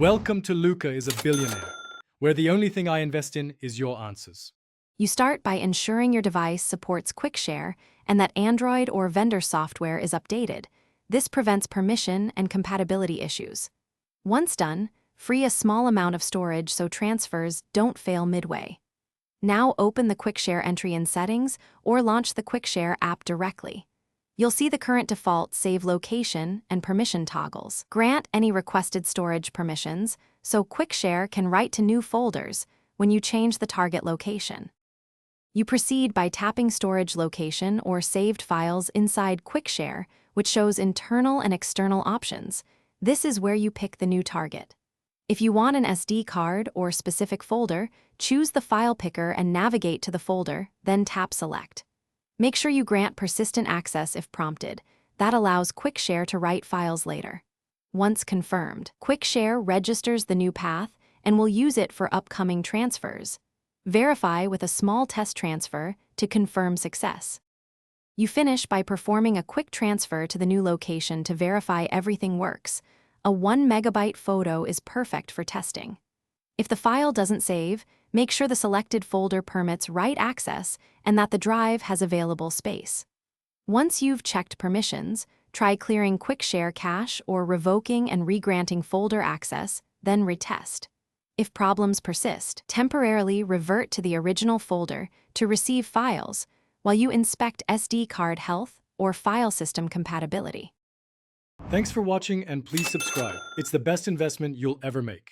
Welcome to Luca is a billionaire, where the only thing I invest in is your answers. You start by ensuring your device supports QuickShare and that Android or vendor software is updated. This prevents permission and compatibility issues. Once done, free a small amount of storage so transfers don't fail midway. Now open the QuickShare entry in Settings or launch the QuickShare app directly. You'll see the current default Save Location and Permission toggles. Grant any requested storage permissions so QuickShare can write to new folders when you change the target location. You proceed by tapping Storage Location or Saved Files inside QuickShare, which shows internal and external options. This is where you pick the new target. If you want an SD card or specific folder, choose the file picker and navigate to the folder, then tap Select. Make sure you grant persistent access if prompted. That allows QuickShare to write files later. Once confirmed, QuickShare registers the new path and will use it for upcoming transfers. Verify with a small test transfer to confirm success. You finish by performing a quick transfer to the new location to verify everything works. A 1 megabyte photo is perfect for testing. If the file doesn't save, make sure the selected folder permits write access and that the drive has available space. Once you've checked permissions, try clearing QuickShare cache or revoking and regranting folder access, then retest. If problems persist, temporarily revert to the original folder to receive files while you inspect SD card health or file system compatibility. Thanks for watching and please subscribe. It's the best investment you'll ever make.